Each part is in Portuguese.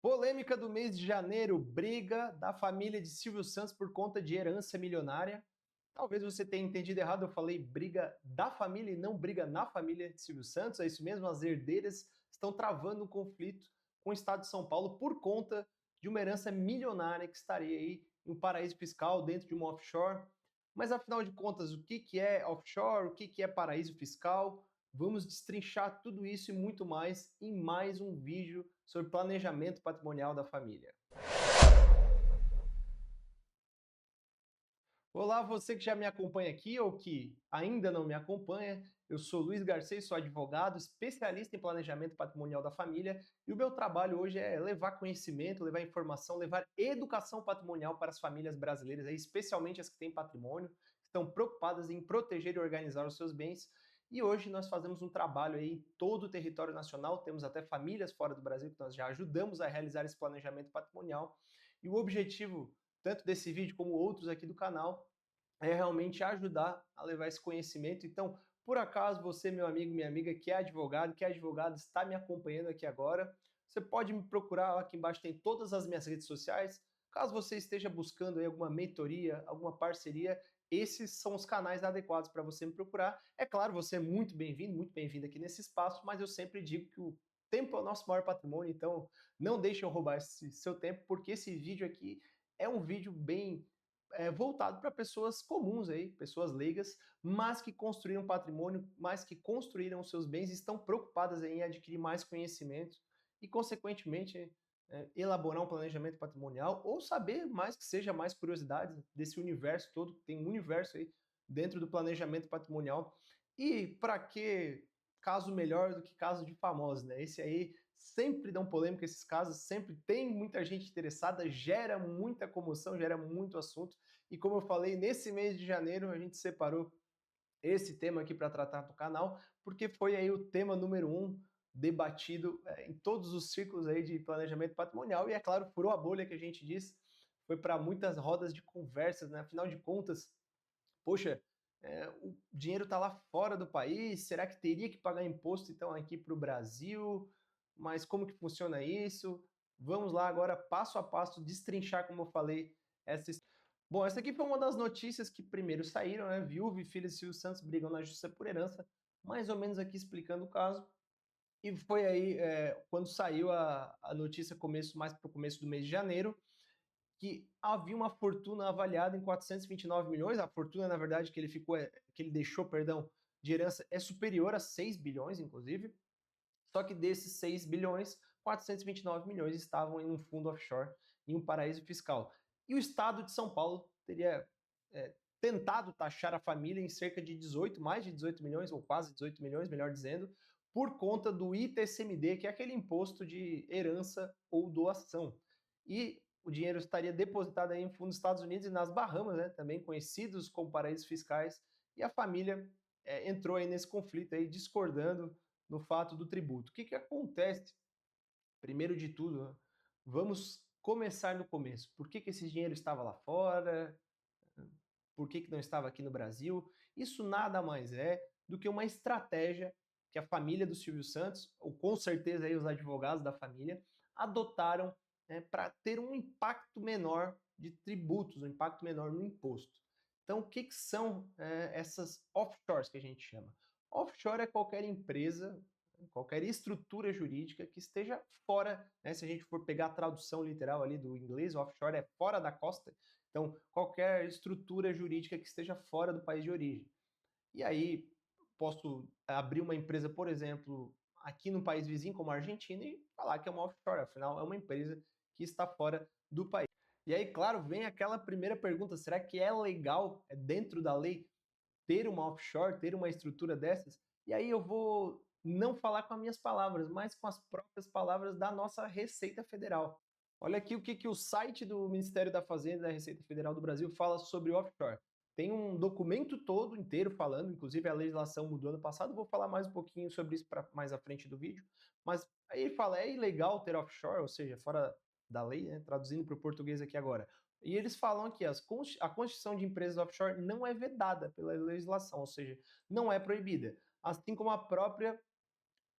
Polêmica do mês de janeiro, briga da família de Silvio Santos por conta de herança milionária. Talvez você tenha entendido errado, eu falei briga da família e não briga na família de Silvio Santos. É isso mesmo, as herdeiras estão travando um conflito com o Estado de São Paulo por conta de uma herança milionária que estaria aí em um paraíso fiscal dentro de uma offshore. Mas afinal de contas, o que é offshore? O que é paraíso fiscal? Vamos destrinchar tudo isso e muito mais em mais um vídeo sobre planejamento patrimonial da família. Olá, você que já me acompanha aqui ou que ainda não me acompanha. Eu sou Luiz Garcês, sou advogado, especialista em planejamento patrimonial da família, e o meu trabalho hoje é levar conhecimento, levar informação, levar educação patrimonial para as famílias brasileiras, especialmente as que têm patrimônio, que estão preocupadas em proteger e organizar os seus bens. E hoje nós fazemos um trabalho aí em todo o território nacional, temos até famílias fora do Brasil que nós já ajudamos a realizar esse planejamento patrimonial. E o objetivo tanto desse vídeo como outros aqui do canal, é realmente ajudar a levar esse conhecimento. Então, por acaso você, meu amigo, minha amiga, que é advogado, está me acompanhando aqui agora, você pode me procurar, aqui embaixo tem todas as minhas redes sociais. Caso você esteja buscando aí alguma mentoria, alguma parceria, esses são os canais adequados para você me procurar. É claro, você é muito bem-vindo aqui nesse espaço, mas eu sempre digo que o tempo é o nosso maior patrimônio, então não deixe eu roubar esse seu tempo, porque esse vídeo aqui é um vídeo bem voltado para pessoas comuns aí, pessoas leigas, mas que construíram patrimônio, mas que construíram os seus bens e estão preocupadas em adquirir mais conhecimento e, consequentemente, elaborar um planejamento patrimonial ou saber mais que seja mais curiosidades desse universo todo, tem um universo aí dentro do planejamento patrimonial. E para que caso melhor do que caso de famosos, né? Esse aí sempre dão polêmica esses casos, sempre tem muita gente interessada, gera muita comoção, gera muito assunto. E como eu falei, nesse mês de janeiro a gente separou esse tema aqui para tratar no canal, porque foi aí o tema número um debatido em todos os ciclos aí de planejamento patrimonial e, é claro, furou a bolha que a gente diz, foi para muitas rodas de conversas, né? Afinal de contas, poxa, o dinheiro está lá fora do país, será que teria que pagar imposto então aqui para o Brasil? Mas como que funciona isso? Vamos lá agora, passo a passo, destrinchar, como eu falei, essa história. Bom, essa aqui foi uma das notícias que primeiro saíram, né? Viúva e filha de Silvio Santos brigam na justiça por herança, mais ou menos aqui explicando o caso. E foi aí quando saiu a notícia mais para o começo do mês de janeiro, que havia uma fortuna avaliada em 429 milhões, a fortuna, na verdade, que ele deixou, perdão, de herança é superior a 6 bilhões, inclusive, só que desses 6 bilhões, 429 milhões estavam em um fundo offshore, em um paraíso fiscal. E o Estado de São Paulo teria tentado taxar a família em cerca de 18, mais de 18 milhões, ou quase 18 milhões, melhor dizendo, por conta do ITCMD, que é aquele imposto de herança ou doação. E o dinheiro estaria depositado aí em fundos dos Estados Unidos e nas Bahamas, né, também conhecidos como paraísos fiscais, e a família entrou aí nesse conflito aí, discordando no fato do tributo. O que acontece? Primeiro de tudo, né, vamos começar no começo. Por que esse dinheiro estava lá fora? Por que não estava aqui no Brasil? Isso nada mais é do que uma estratégia que a família do Silvio Santos, ou com certeza aí os advogados da família, adotaram, né, para ter um impacto menor de tributos, um impacto menor no imposto. Então, o que são essas offshores que a gente chama? Offshore é qualquer empresa, qualquer estrutura jurídica que esteja fora, né, se a gente for pegar a tradução literal ali do inglês, offshore é fora da costa, então qualquer estrutura jurídica que esteja fora do país de origem. E aí posso abrir uma empresa, por exemplo, aqui no país vizinho, como a Argentina, e falar que é uma offshore, afinal é uma empresa que está fora do país. E aí, claro, vem aquela primeira pergunta: será que é legal, dentro da lei, ter uma offshore, ter uma estrutura dessas? E aí eu vou não falar com as minhas palavras, mas com as próprias palavras da nossa Receita Federal. Olha aqui o que o site do Ministério da Fazenda e da Receita Federal do Brasil fala sobre offshore. Tem um documento todo inteiro falando, inclusive a legislação mudou ano passado, vou falar mais um pouquinho sobre isso mais à frente do vídeo, mas aí ele fala, é ilegal ter offshore, ou seja, fora da lei, né, traduzindo para o português aqui agora. E eles falam aqui, a constituição de empresas offshore não é vedada pela legislação, ou seja, não é proibida, assim como a própria,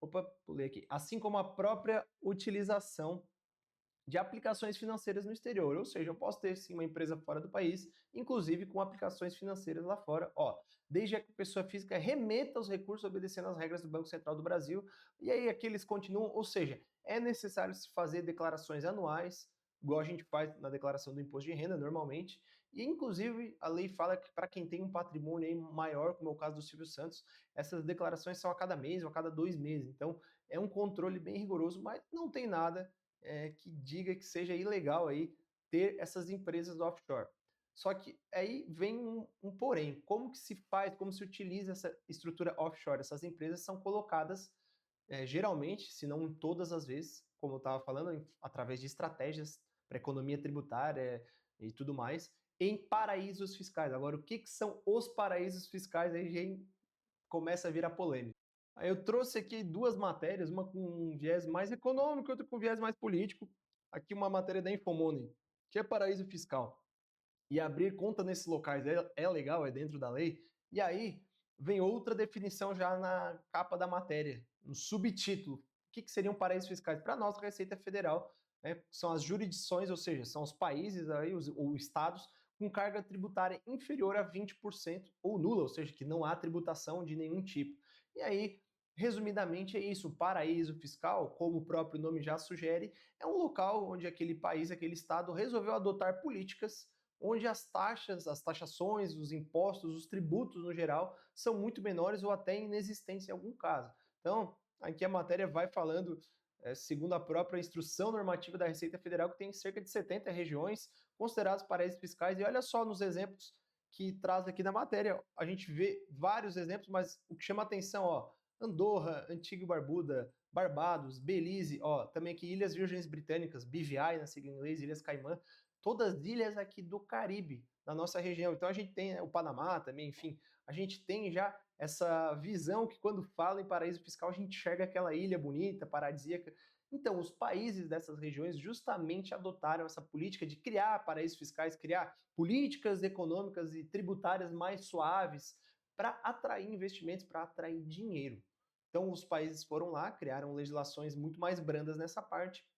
opa, pulei aqui, assim como a própria utilização de aplicações financeiras no exterior. Ou seja, eu posso ter sim uma empresa fora do país, inclusive com aplicações financeiras lá fora. Ó, desde que a pessoa física remeta os recursos obedecendo às regras do Banco Central do Brasil, e aí aqui eles continuam, ou seja, é necessário se fazer declarações anuais, igual a gente faz na declaração do imposto de renda normalmente, e inclusive a lei fala que para quem tem um patrimônio aí maior, como é o caso do Silvio Santos, essas declarações são a cada mês ou a cada 2 meses. Então é um controle bem rigoroso, mas não tem nada que diga que seja ilegal aí ter essas empresas offshore. Só que aí vem um porém. Como que se faz, como se utiliza essa estrutura offshore? Essas empresas são colocadas, geralmente, se não em todas as vezes, como eu estava falando, através de estratégias para economia tributária e tudo mais, em paraísos fiscais. Agora, o que, que são os paraísos fiscais? Aí já começa a virar polêmica. Aí eu trouxe aqui duas matérias, uma com um viés mais econômico e outra com um viés mais político. Aqui uma matéria da Infomoney, que é paraíso fiscal. E abrir conta nesses locais é legal, é dentro da lei. E aí vem outra definição já na capa da matéria, no subtítulo. O que, que seriam paraísos fiscais? Para nós, a Receita Federal, né, são as jurisdições, ou seja, são os países aí, ou estados com carga tributária inferior a 20% ou nula, ou seja, que não há tributação de nenhum tipo. E aí, resumidamente, é isso. O paraíso fiscal, como o próprio nome já sugere, é um local onde aquele país, aquele estado resolveu adotar políticas onde as taxas, as taxações, os impostos, os tributos no geral são muito menores ou até inexistentes em algum caso. Então, aqui a matéria vai falando, segundo a própria instrução normativa da Receita Federal, que tem cerca de 70 regiões consideradas paraísos fiscais. E olha só nos exemplos que traz aqui na matéria, a gente vê vários exemplos, mas o que chama atenção, ó, Andorra, Antigua e Barbuda, Barbados, Belize, ó, também aqui Ilhas Virgens Britânicas, BVI, na sigla em inglês, Ilhas Caimã, todas ilhas aqui do Caribe, na nossa região. Então a gente tem, né, o Panamá também, enfim, a gente tem já essa visão que quando fala em paraíso fiscal a gente enxerga aquela ilha bonita, paradisíaca. Então, os países dessas regiões justamente adotaram essa política de criar paraísos fiscais, criar políticas econômicas e tributárias mais suaves para atrair investimentos, para atrair dinheiro. Então, os países foram lá, criaram legislações muito mais brandas nessa parte,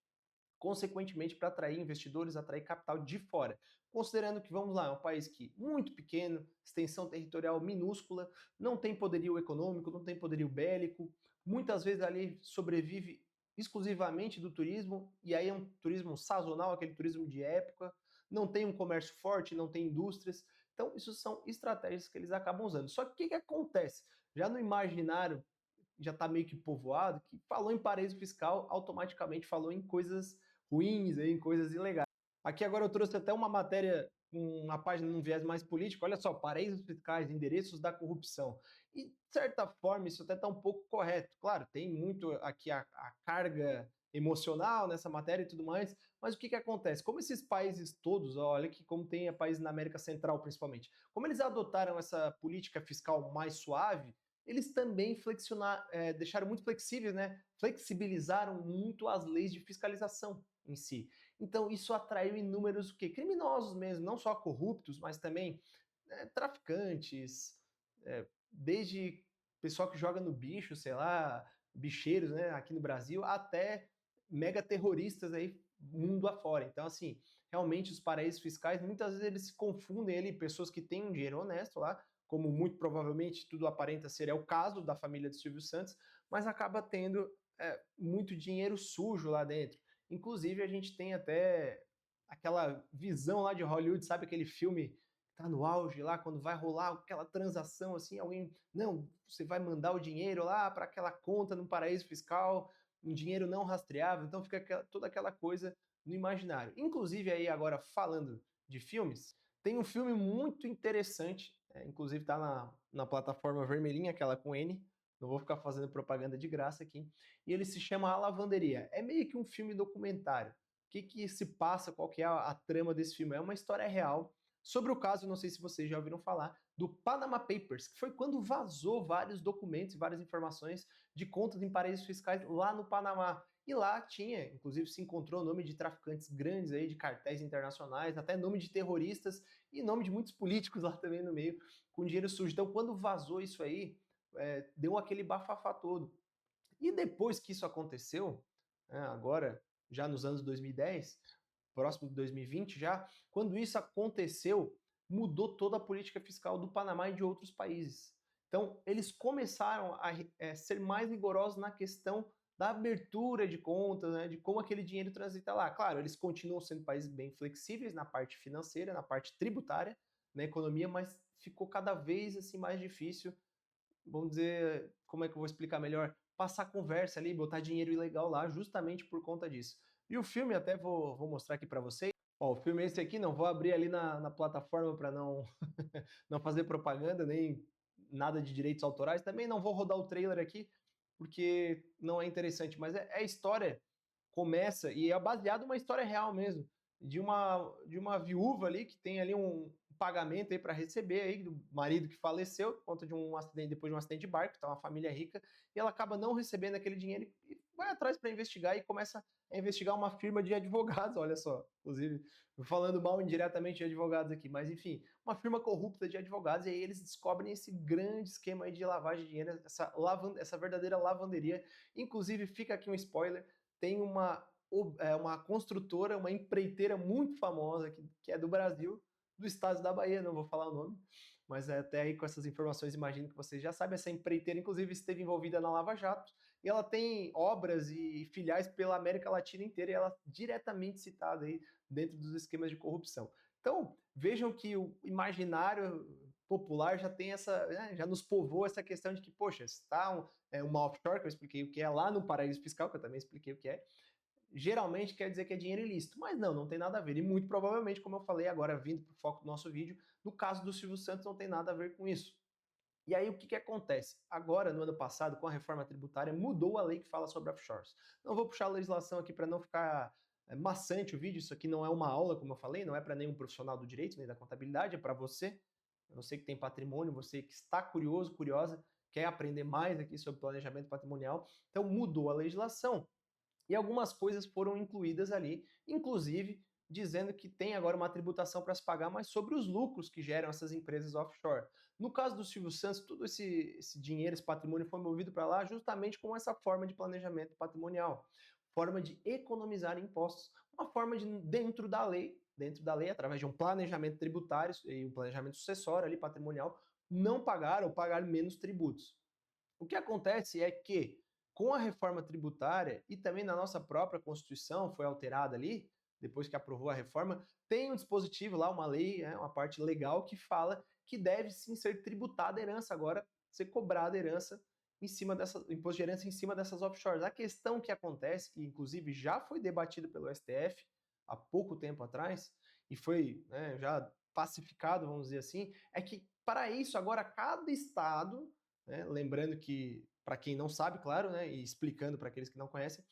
consequentemente para atrair investidores, atrair capital de fora. Considerando que, vamos lá, é um país que muito pequeno, extensão territorial minúscula, não tem poderio econômico, não tem poderio bélico, muitas vezes ali sobrevive exclusivamente do turismo, e aí é um turismo sazonal, aquele turismo de época, não tem um comércio forte, não tem indústrias. Então, isso são estratégias que eles acabam usando. Só que o que acontece? Já no imaginário já está meio que povoado, que falou em paraíso fiscal, automaticamente falou em coisas ruins, aí, em coisas ilegais. Aqui agora eu trouxe até uma matéria, uma página num viés mais político, olha só, paraísos fiscais, endereços da corrupção. E, de certa forma, isso até está um pouco correto. Claro, tem muito aqui a carga emocional nessa matéria e tudo mais, mas o que, que acontece? Como esses países todos, olha que como tem países na América Central principalmente, como eles adotaram essa política fiscal mais suave, eles também deixaram muito flexíveis, né? Flexibilizaram muito as leis de fiscalização em si. Então isso atraiu inúmeros o quê? Criminosos mesmo, não só corruptos, mas também traficantes, desde pessoal que joga no bicho, sei lá, bicheiros, né, aqui no Brasil, até mega terroristas aí mundo afora. Então, assim, realmente os paraísos fiscais, muitas vezes eles se confundem ali, pessoas que têm um dinheiro honesto lá, como muito provavelmente tudo aparenta ser é o caso da família de Silvio Santos, mas acaba tendo muito dinheiro sujo lá dentro. Inclusive, a gente tem até aquela visão lá de Hollywood, sabe aquele filme que tá no auge lá, quando vai rolar aquela transação assim, alguém, não, você vai mandar o dinheiro lá para aquela conta no paraíso fiscal, um dinheiro não rastreável, então fica toda aquela coisa no imaginário. Inclusive aí agora falando de filmes, tem um filme muito interessante, inclusive tá na plataforma vermelhinha, aquela com N, não vou ficar fazendo propaganda de graça aqui, e ele se chama A Lavanderia. É meio que um filme documentário. O que, que se passa, qual que é a trama desse filme? É uma história real sobre o caso, não sei se vocês já ouviram falar, do Panama Papers, que foi quando vazou vários documentos e várias informações de contas em paraísos fiscais lá no Panamá. E lá tinha, inclusive se encontrou nome de traficantes grandes aí, de cartéis internacionais, até nome de terroristas e nome de muitos políticos lá também no meio, com dinheiro sujo. Então quando vazou isso aí, deu aquele bafafá todo. E depois que isso aconteceu, agora, já nos anos 2010, próximo de 2020 já, quando isso aconteceu, mudou toda a política fiscal do Panamá e de outros países. Então, eles começaram a ser mais rigorosos na questão da abertura de contas, né, de como aquele dinheiro transita lá. Claro, eles continuam sendo países bem flexíveis na parte financeira, na parte tributária, na economia, mas ficou cada vez assim mais difícil, vamos dizer, como é que eu vou explicar melhor? Passar conversa ali, botar dinheiro ilegal lá, justamente por conta disso. E o filme, até vou mostrar aqui para vocês. Ó, o filme é esse aqui, não vou abrir ali na plataforma para não, não fazer propaganda, nem nada de direitos autorais. Também não vou rodar o trailer aqui, porque não é interessante, mas é a história começa, e é baseado numa história real mesmo, de uma viúva ali que tem ali um pagamento aí para receber aí do marido que faleceu por conta de um acidente, depois de um acidente de barco, então uma família rica, e ela acaba não recebendo aquele dinheiro e vai atrás para investigar e começa a investigar uma firma de advogados, olha só, inclusive falando mal indiretamente de advogados aqui, mas enfim, uma firma corrupta de advogados, e aí eles descobrem esse grande esquema aí de lavagem de dinheiro, essa verdadeira lavanderia. Inclusive, fica aqui um spoiler, tem uma construtora, uma empreiteira muito famosa que é do Brasil, do estado da Bahia, não vou falar o nome, mas até aí com essas informações imagino que vocês já sabem, essa empreiteira inclusive esteve envolvida na Lava Jato, e ela tem obras e filiais pela América Latina inteira, e ela é diretamente citada aí dentro dos esquemas de corrupção. Então, vejam que o imaginário popular já tem essa, né, já nos povoa essa questão de que, poxa, está uma offshore, que eu expliquei o que é, lá no paraíso fiscal, que eu também expliquei o que é, geralmente quer dizer que é dinheiro ilícito, mas não tem nada a ver. E muito provavelmente, como eu falei agora, vindo para o foco do nosso vídeo, no caso do Silvio Santos não tem nada a ver com isso. E aí o que acontece? Agora, no ano passado, com a reforma tributária, mudou a lei que fala sobre offshores. Não vou puxar a legislação aqui para não ficar maçante o vídeo, isso aqui não é uma aula, como eu falei, não é para nenhum profissional do direito, nem da contabilidade, é para você que tem patrimônio, você que está curioso, curiosa, quer aprender mais aqui sobre planejamento patrimonial. Então mudou a legislação e algumas coisas foram incluídas ali, inclusive dizendo que tem agora uma tributação para se pagar, mas sobre os lucros que geram essas empresas offshore. No caso do Silvio Santos, todo esse dinheiro, esse patrimônio foi movido para lá justamente com essa forma de planejamento patrimonial, forma de economizar impostos, uma forma de, dentro da lei, através de um planejamento tributário e um planejamento sucessório ali, patrimonial, não pagar ou pagar menos tributos. O que acontece é que, com a reforma tributária e também na nossa própria Constituição, foi alterada ali, depois que aprovou a reforma, tem um dispositivo lá, uma lei, uma parte legal que fala que deve sim ser tributada a herança agora, ser cobrada a herança em cima dessa, imposto de herança em cima dessas offshores. A questão que acontece, que inclusive já foi debatido pelo STF há pouco tempo atrás, e foi, né, já pacificado, vamos dizer assim, é que para isso agora cada estado, né, lembrando que, para quem não sabe, claro, né, e explicando para aqueles que não conhecem,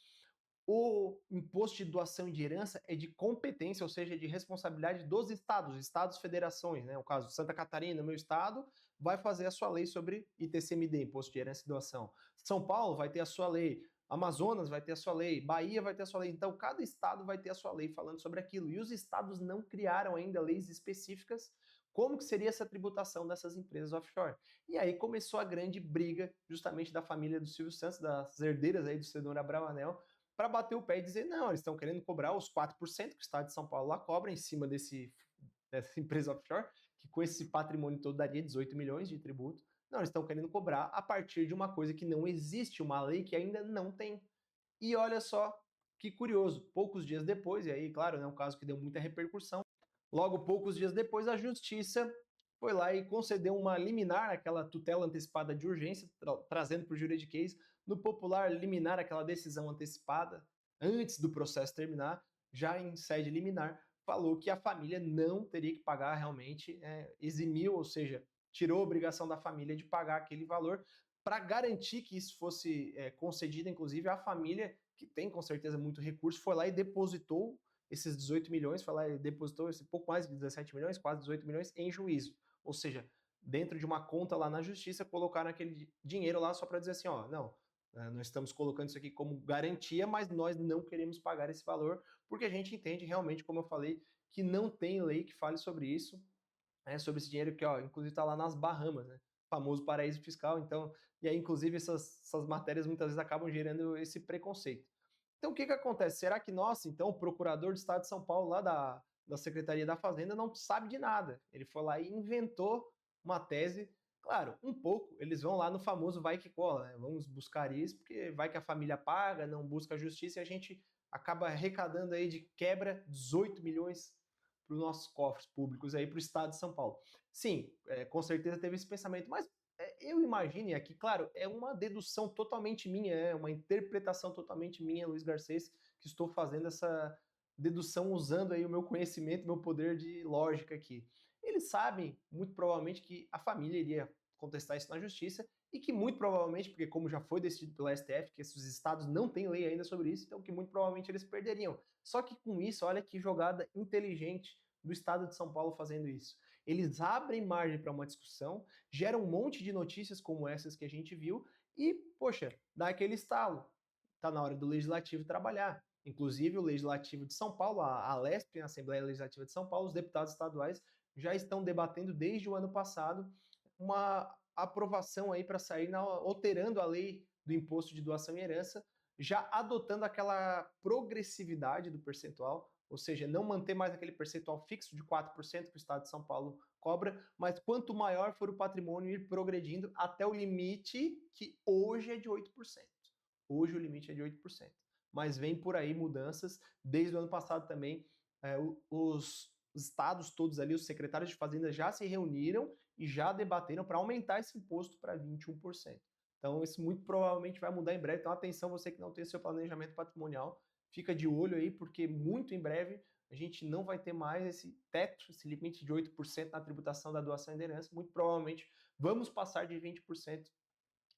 o imposto de doação e de herança é de competência, ou seja, de responsabilidade dos estados, estados federações, né? O caso de Santa Catarina, meu estado, vai fazer a sua lei sobre ITCMD, imposto de herança e doação. São Paulo vai ter a sua lei, Amazonas vai ter a sua lei, Bahia vai ter a sua lei. Então, cada estado vai ter a sua lei falando sobre aquilo. E os estados não criaram ainda leis específicas como que seria essa tributação dessas empresas offshore. E aí começou a grande briga justamente da família do Silvio Santos, das herdeiras aí do senador Abravanel, para bater o pé e dizer, não, eles estão querendo cobrar os 4% que o Estado de São Paulo lá cobra em cima dessa empresa offshore, que com esse patrimônio todo daria 18 milhões de tributo. Não, eles estão querendo cobrar a partir de uma coisa que não existe, uma lei que ainda não tem. E olha só que curioso, poucos dias depois, e aí, claro, é um caso que deu muita repercussão, logo poucos dias depois, a Justiça foi lá e concedeu uma liminar, aquela tutela antecipada de urgência, trazendo para o juridiquês, no popular liminar, aquela decisão antecipada, antes do processo terminar, já em sede liminar, falou que a família não teria que pagar realmente, eximiu, ou seja, tirou a obrigação da família de pagar aquele valor, para garantir que isso fosse concedido, inclusive, a família, que tem com certeza muito recurso, foi lá e depositou esses 18 milhões, foi lá e depositou esse pouco mais de 17 milhões, quase 18 milhões, em juízo. Ou seja, dentro de uma conta lá na justiça, colocaram aquele dinheiro lá só para dizer assim, ó, não, nós estamos colocando isso aqui como garantia, mas nós não queremos pagar esse valor, porque a gente entende realmente, como eu falei, que não tem lei que fale sobre isso, sobre esse dinheiro que, ó, inclusive está lá nas Bahamas, né? Famoso paraíso fiscal, então, e aí, inclusive, essas matérias muitas vezes acabam gerando esse preconceito. Então, o que que acontece? Será que, nossa, então o procurador do Estado de São Paulo, lá da Secretaria da Fazenda, não sabe de nada? Ele foi lá e inventou uma tese. Claro, um pouco, eles vão lá no famoso vai que cola, né? Vamos buscar isso, porque vai que a família paga, não busca a justiça e a gente acaba arrecadando aí de quebra 18 milhões para os nossos cofres públicos aí para o Estado de São Paulo. Sim, com certeza teve esse pensamento, mas eu imagino, e aqui, claro, é uma dedução totalmente minha, é uma interpretação totalmente minha, Luiz Garcês, que estou fazendo essa dedução usando aí o meu conhecimento, meu poder de lógica aqui. Eles sabem, muito provavelmente, que a família iria contestar isso na justiça e que muito provavelmente, porque como já foi decidido pela STF, que esses estados não têm lei ainda sobre isso, então que muito provavelmente eles perderiam. Só que com isso, olha que jogada inteligente do estado de São Paulo fazendo isso. Eles abrem margem para uma discussão, geram um monte de notícias como essas que a gente viu e, poxa, dá aquele estalo. Está na hora do Legislativo trabalhar. Inclusive, o Legislativo de São Paulo, a Alesp, a Assembleia Legislativa de São Paulo, os deputados estaduais já estão debatendo desde o ano passado uma aprovação aí para sair alterando a lei do imposto de doação e herança, já adotando aquela progressividade do percentual, ou seja, não manter mais aquele percentual fixo de 4% que o Estado de São Paulo cobra, mas quanto maior for o patrimônio, ir progredindo até o limite que hoje é de 8%. Hoje o limite é de 8%. Mas vem por aí mudanças, desde o ano passado também, os estados todos ali, os secretários de Fazenda já se reuniram e já debateram para aumentar esse imposto para 21%. Então, isso muito provavelmente vai mudar em breve. Então, atenção, você que não tem seu planejamento patrimonial, fica de olho aí, porque muito em breve a gente não vai ter mais esse teto, esse limite de 8% na tributação da doação e da herança. Muito provavelmente vamos passar de 20%.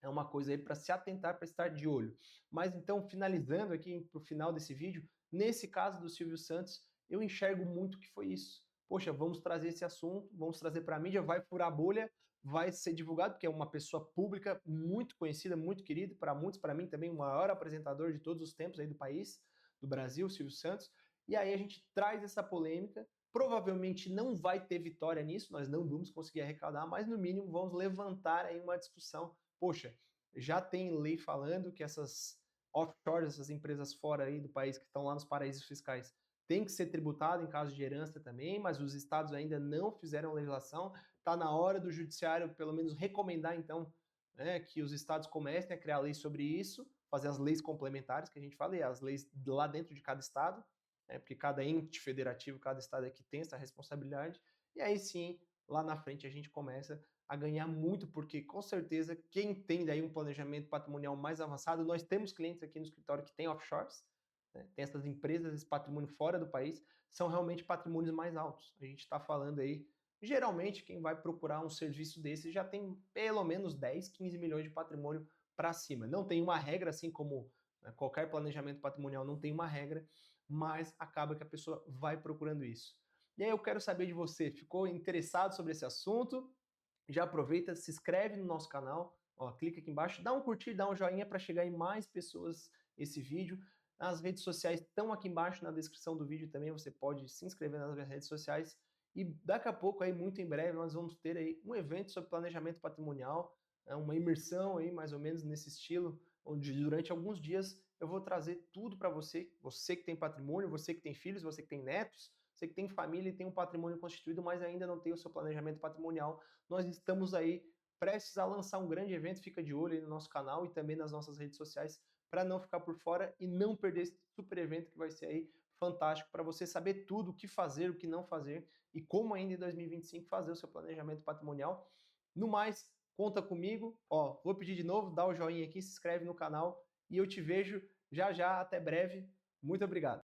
É uma coisa aí para se atentar, para estar de olho. Mas então, finalizando aqui para o final desse vídeo, nesse caso do Silvio Santos, eu enxergo muito que foi isso. Poxa, vamos trazer esse assunto, vamos trazer para a mídia, vai furar a bolha, vai ser divulgado, porque é uma pessoa pública muito conhecida, muito querida, para muitos, para mim também, o maior apresentador de todos os tempos aí do país, do Brasil, Silvio Santos. E aí a gente traz essa polêmica, provavelmente não vai ter vitória nisso, nós não vamos conseguir arrecadar, mas no mínimo vamos levantar aí uma discussão. Poxa, já tem lei falando que essas offshores, essas empresas fora aí do país que estão lá nos paraísos fiscais, tem que ser tributado em caso de herança também, mas os estados ainda não fizeram legislação. Está na hora do judiciário, pelo menos, recomendar, então, né, que os estados comecem a criar leis sobre isso, fazer as leis complementares, que a gente fala, e as leis lá dentro de cada estado, né, porque cada ente federativo, cada estado aqui tem essa responsabilidade, e aí sim, lá na frente a gente começa a ganhar muito, porque com certeza quem tem daí um planejamento patrimonial mais avançado, nós temos clientes aqui no escritório que têm offshores, né, tem essas empresas, esse patrimônio fora do país, são realmente patrimônios mais altos. A gente está falando aí, geralmente quem vai procurar um serviço desse já tem pelo menos 10, 15 milhões de patrimônio para cima. Não tem uma regra, assim como, né, qualquer planejamento patrimonial não tem uma regra, mas acaba que a pessoa vai procurando isso. E aí eu quero saber de você, ficou interessado sobre esse assunto? Já aproveita, se inscreve no nosso canal, ó, clica aqui embaixo, dá um curtir, dá um joinha para chegar em mais pessoas esse vídeo. As redes sociais estão aqui embaixo na descrição do vídeo também, você pode se inscrever nas minhas redes sociais. E daqui a pouco, aí, muito em breve, nós vamos ter aí um evento sobre planejamento patrimonial, né, uma imersão aí, mais ou menos nesse estilo, onde durante alguns dias eu vou trazer tudo para você, você que tem patrimônio, você que tem filhos, você que tem netos, você que tem família e tem um patrimônio constituído, mas ainda não tem o seu planejamento patrimonial. Nós estamos aí prestes a lançar um grande evento, fica de olho aí no nosso canal e também nas nossas redes sociais para não ficar por fora e não perder esse super evento que vai ser aí fantástico para você saber tudo, o que fazer, o que não fazer e como ainda em 2025 fazer o seu planejamento patrimonial. No mais, conta comigo. Ó, vou pedir de novo, dá o joinha aqui, se inscreve no canal e eu te vejo já já, até breve. Muito obrigado.